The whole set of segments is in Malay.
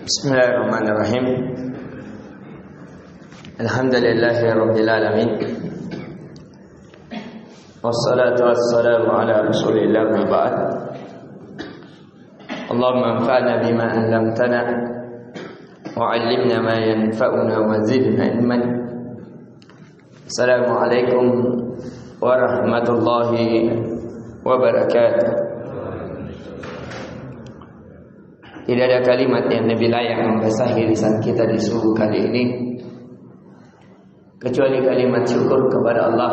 Bismillahirrahmanirrahim. Alhamdulillahirabbil alamin. Wassalatu wassalamu ala Rasulillah wa ba'd. Allahumma anfa'na bima 'allamtana wa 'allimna ma yanfa'una wa zidna ilman. Assalamualaikum warahmatullahi wabarakatuh. Tidak ada kalimat yang lebih layak membasahi lisan kita di subuh kali ini kecuali kalimat syukur kepada Allah.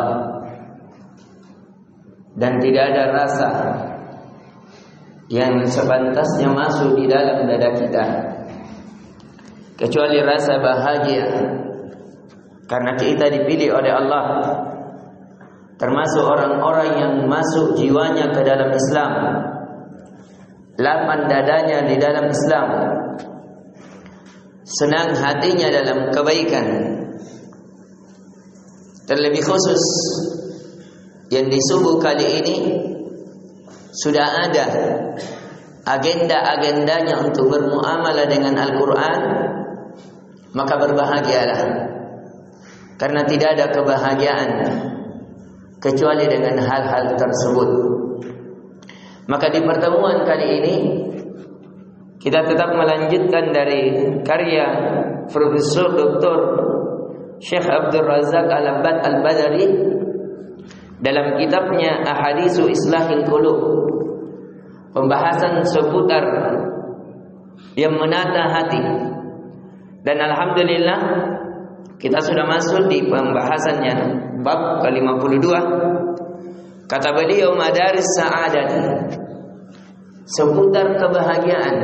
Dan tidak ada rasa yang sepantasnya masuk di dalam dada kita kecuali rasa bahagia karena kita dipilih oleh Allah, termasuk orang-orang yang masuk jiwanya ke dalam Islam, lapang dadanya di dalam Islam, senang hatinya dalam kebaikan. Terlebih khusus yang di subuh kali ini sudah ada agenda-agendanya untuk bermuamalah dengan Al-Quran, maka berbahagialah, karena tidak ada kebahagiaan kecuali dengan hal-hal tersebut. Maka di pertemuan kali ini kita tetap melanjutkan dari karya Profesor Dr. Syekh Abdul Razak Al-Abbad Al-Badari dalam kitabnya Ahaditsu Islahil Qulub, pembahasan seputar yang menata hati. Dan alhamdulillah kita sudah masuk di pembahasannya bab ke-52. Kata beliau, madaris sa'adati, seputar kebahagiaan.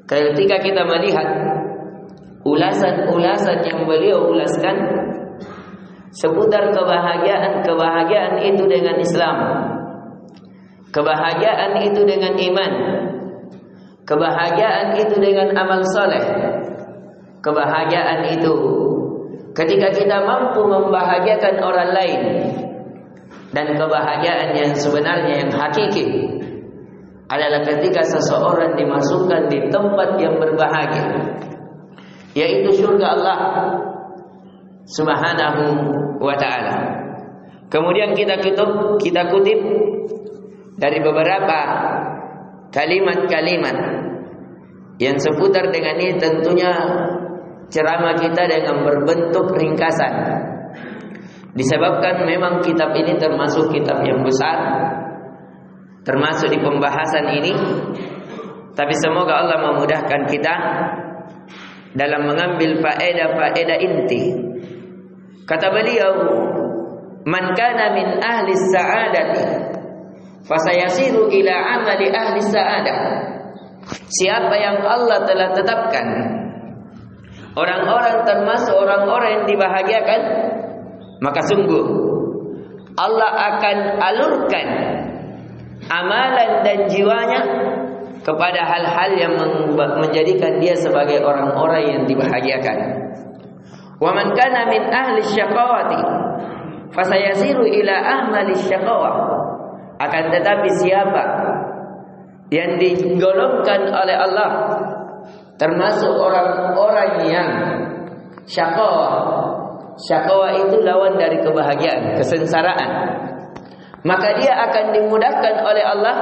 Ketika kita melihat ulasan-ulasan yang beliau ulaskan seputar kebahagiaan itu dengan Islam, kebahagiaan itu dengan iman, kebahagiaan itu dengan amal soleh, kebahagiaan itu ketika kita mampu membahagiakan orang lain, dan kebahagiaan yang sebenarnya yang hakiki adalah ketika seseorang dimasukkan di tempat yang berbahagia, yaitu surga Allah Subhanahu wa ta'ala. Kemudian kita kutip dari beberapa kalimat-kalimat yang seputar dengan ini, tentunya ceramah kita dengan berbentuk ringkasan, disebabkan memang kitab ini termasuk kitab yang besar, termasuk di pembahasan ini. Tapi semoga Allah memudahkan kita dalam mengambil faedah-faedah inti. Kata beliau, man kana min ahli sa'adati fasayasiru ila amali ahli sa'adah. Siapa yang Allah telah tetapkan orang-orang termasuk orang-orang yang dibahagiakan, maka sungguh Allah akan alurkan amalan dan jiwanya kepada hal-hal yang menjadikan dia sebagai orang-orang yang dibahagiakan. Wa man kana min ahli syaqawati fasayasiru ila ahmali syaqawah. Akan tetapi siapa yang digolongkan oleh Allah termasuk orang-orang yang syaqawah. Syaqawah itu lawan dari kebahagiaan, kesengsaraan. Maka dia akan dimudahkan oleh Allah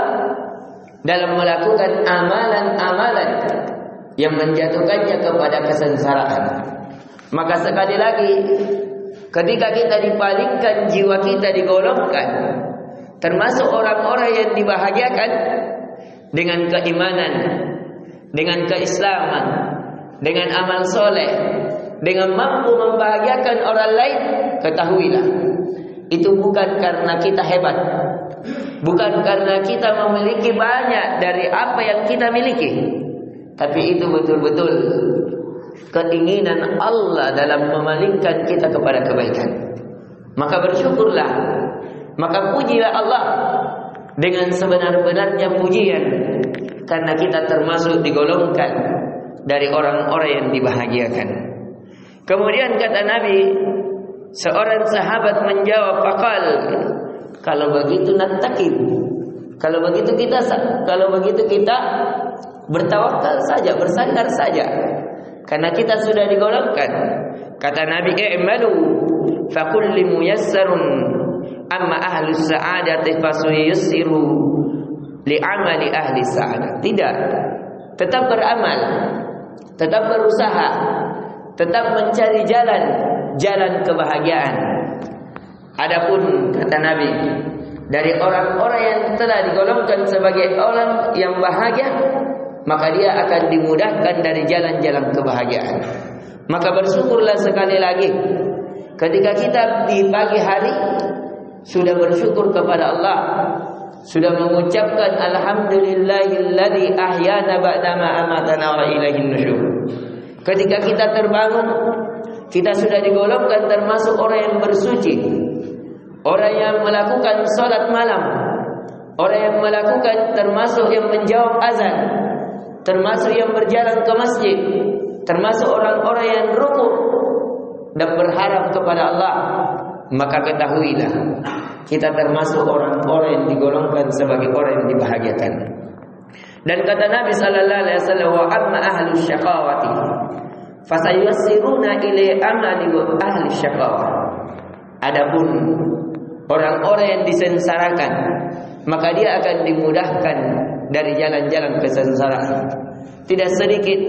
dalam melakukan amalan-amalan yang menjatuhkannya kepada kesengsaraan. Maka sekali lagi, ketika kita dipalingkan, jiwa kita digolongkan termasuk orang-orang yang dibahagiakan dengan keimanan, dengan keislaman, dengan amal soleh, dengan mampu membahagiakan orang lain, ketahuilah itu bukan karena kita hebat, bukan karena kita memiliki banyak dari apa yang kita miliki, tapi itu betul-betul keinginan Allah dalam memalingkan kita kepada kebaikan. Maka bersyukurlah, maka pujilah Allah dengan sebenar-benarnya pujian, karena kita termasuk digolongkan dari orang-orang yang dibahagiakan. Kemudian kata Nabi, seorang sahabat menjawab, faqal, kalau begitu nattaqib, kalau begitu kita bertawakal saja, bersandar saja. Karena kita sudah digolongkan. Kata Nabi, "I'malu fa kulli muyassarun amma ahlus sa'adati fasuyussiru li'amali ahli sa'adah." Tidak. Tetap beramal, tetap berusaha, tetap mencari jalan kebahagiaan. Adapun kata Nabi, dari orang-orang yang telah digolongkan sebagai orang yang bahagia, maka dia akan dimudahkan dari jalan-jalan kebahagiaan. Maka bersyukurlah sekali lagi ketika kita di pagi hari sudah bersyukur kepada Allah, sudah mengucapkan alhamdulillahilladzi ahyana ba'dama amatana wa ilaihin nusyur. Ketika kita terbangun, kita sudah digolongkan termasuk orang yang bersuci, orang yang melakukan salat malam, orang yang melakukan termasuk yang menjawab azan, termasuk yang berjalan ke masjid, termasuk orang-orang yang rukuk dan berharap kepada Allah. Maka ketahuilah, kita termasuk orang-orang yang digolongkan sebagai orang yang dibahagiakan. Dan kata Nabi sallallahu alaihi wasallam, "Wa amma ahlus syaqawati fasayussiruna ila amali ahli syaqawah." Adapun orang-orang yang disensarakan, maka dia akan dimudahkan dari jalan-jalan kesengsaraan. Tidak sedikit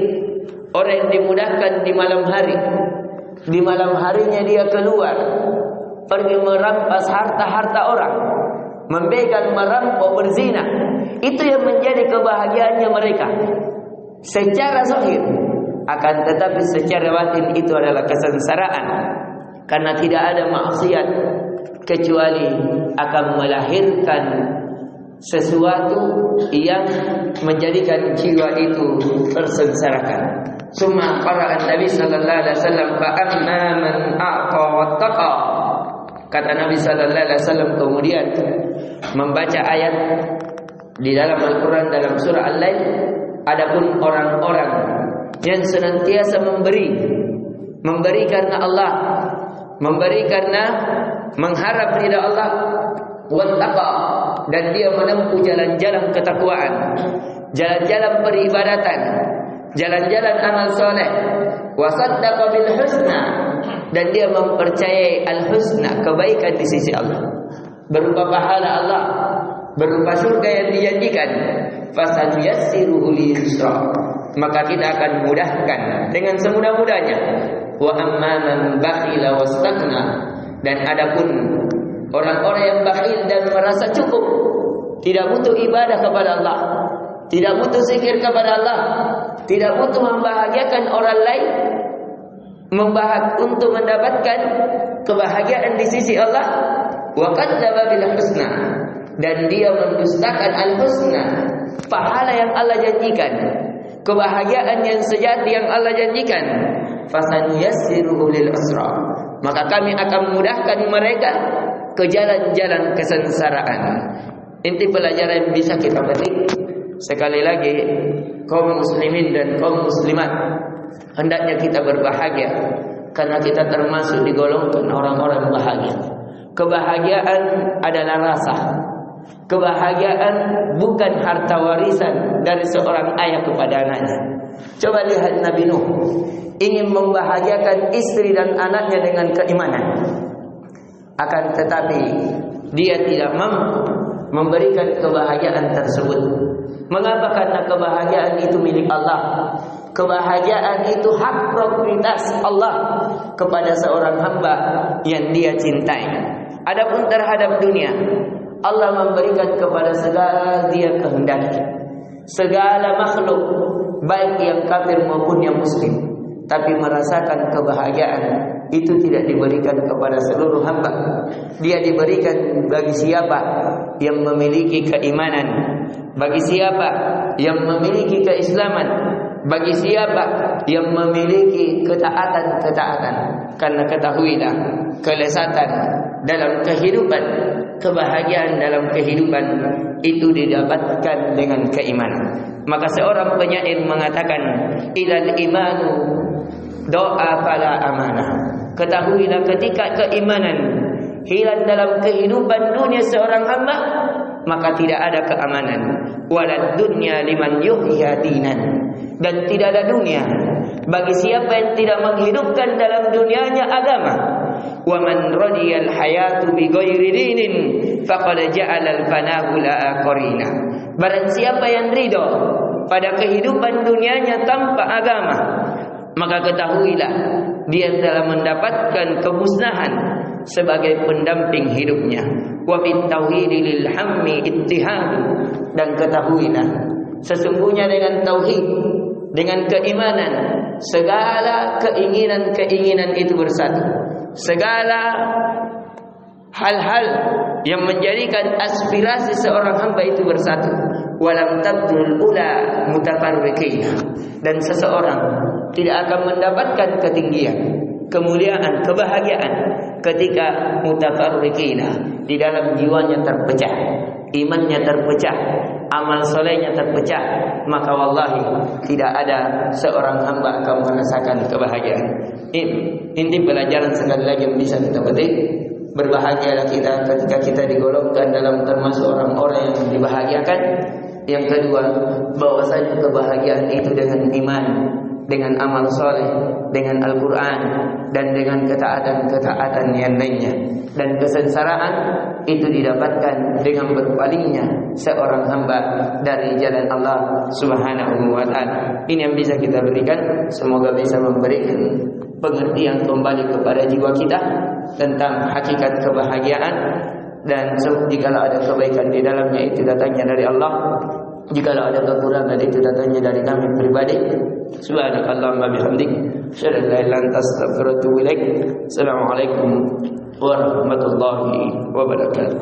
orang yang dimudahkan di malam hari. Di malam harinya dia keluar, pergi merampas harta-harta orang, membegal, merampok, berzina. Itu yang menjadi kebahagiaannya mereka secara zahir. Akan tetapi secara batin itu adalah kesengsaraan. Karena tidak ada maksiat kecuali akan melahirkan sesuatu yang menjadikan jiwa itu tersengsarakan. Summa qara'a Nabi sallallahu alaihi wasallam, fa amma man a'ta wattaqa. Kata Nabi sallallahu alaihi wasallam kemudian membaca ayat di dalam Al-Qur'an dalam surah Al-Lail. Adapun orang-orang yang senantiasa memberi karena Allah, memberi karena mengharap ridha Allah, wattaqa, dan dia menempuh jalan-jalan ketakwaan, jalan-jalan peribadatan, jalan-jalan amal soleh, wasaddaqa bil husna, dan dia mempercayai al-husna, kebaikan di sisi Allah, berupa pahala Allah, berupa surga yang dijanjikan, fasanuyassiruhu lil yusra, maka kita akan mudahkan dengan semudah-mudahnya. Wa amma man bakhila wastakna, dan adapun orang-orang yang bakhil dan merasa cukup, tidak butuh ibadah kepada Allah, tidak butuh zikir kepada Allah, tidak butuh membahagiakan orang lain, untuk mendapatkan kebahagiaan di sisi Allah. Wa kadzdzaba bil husna, dan dia mendustakan al-husna, pahala yang Allah janjikan, kebahagiaan yang sejati yang Allah janjikan. Fasanuyassiruhu lil usra, maka kami akan mudahkan mereka ke jalan-jalan kesengsaraan. Inti pelajaran yang bisa kita petik, sekali lagi, kaum muslimin dan kaum muslimat, hendaknya kita berbahagia karena kita termasuk digolongkan orang-orang bahagia. Kebahagiaan adalah rasa. Kebahagiaan bukan harta warisan dari seorang ayah kepada anaknya. Coba lihat Nabi Nuh, ingin membahagiakan istri dan anaknya dengan keimanan, akan tetapi dia tidak mampu memberikan kebahagiaan tersebut. Mengapa? Karena kebahagiaan itu milik Allah. Kebahagiaan itu hak proprietas Allah kepada seorang hamba yang dia cintai. Adapun terhadap dunia, Allah memberikan kepada segala dia kehendaki, segala makhluk, baik yang kafir maupun yang muslim. Tapi merasakan kebahagiaan itu tidak diberikan kepada seluruh hamba. Dia diberikan bagi siapa yang memiliki keimanan, bagi siapa yang memiliki keislaman, bagi siapa yang memiliki ketaatan-ketaatan. Karena ketahuilah, kelezatan dalam kehidupan, kebahagiaan dalam kehidupan itu didapatkan dengan keimanan. Maka seorang penyair mengatakan, ilal imanu doa fala amanah. Ketahuilah ketika keimanan hilang dalam kehidupan dunia seorang hamba, maka tidak ada keamanan. Walad dunya liman yuhya dinan, dan tidak ada dunia bagi siapa yang tidak menghidupkan dalam dunianya agama. Wa man radiyal hayatu bi ghairi dinin faqad ja'ala al-fanahu la qarina. Barang siapa yang ridho pada kehidupan dunianya tanpa agama, maka ketahuilah dia telah mendapatkan kemusnahan sebagai pendamping hidupnya. Wa bit tauhid lil hammi ittihad, dan ketahuilah sesungguhnya dengan tauhid, dengan keimanan, segala keinginan-keinginan itu bersatu. Segala hal-hal yang menjadikan aspirasi seorang hamba itu bersatu. Walam tabdul ula mutafarriqin, dan seseorang tidak akan mendapatkan ketinggian, kemuliaan, kebahagiaan ketika mutafarriqina, di dalam jiwanya terpecah, imannya terpecah, amal solehnya terpecah, maka wallahi tidak ada seorang hamba akan merasakan kebahagiaan. Ini pelajaran sekali lagi yang bisa kita petik. Berbahagialah kita ketika kita digolongkan dalam termasuk orang-orang yang dibahagiakan. Yang kedua, bahwasanya kebahagiaan itu dengan iman, dengan amal soleh, dengan Al-Quran, dan dengan ketaatan-ketaatan yang lainnya. Dan kesengsaraan itu didapatkan dengan berpalingnya seorang hamba dari jalan Allah Subhanahu wa ta'ala. Ini yang bisa kita berikan. Semoga bisa memberikan pengertian kembali kepada jiwa kita tentang hakikat kebahagiaan. Dan jikalau ada kebaikan di dalamnya, itu datangnya dari Allah. Jikalau ada kekurangan, itu datangnya dari kami pribadi. Subhanakallahumma bihamdik, asyhadu an la ilaha illa anta, astaghfiruka wa atubu ilaik. Assalamualaikum warahmatullahi wabarakatuh.